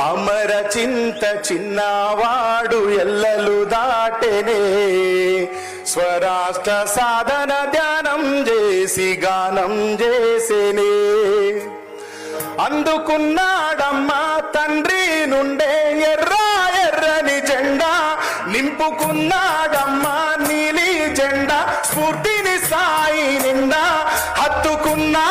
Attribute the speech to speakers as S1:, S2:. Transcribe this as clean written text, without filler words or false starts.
S1: అమర చింత చిన్నవాడు ఎల్లలు దాటెనే స్వరాష్ట్ర సాధన ధ్యానం చేసి గానం చేసేనే అందుకున్నాడమ్మా తండ్రి నుండే ఎర్ర ఎర్రని జెండా నింపుకున్నాడమ్మా నీలి జెండా స్ఫూర్తిని సాయి నిండా హత్తుకున్నా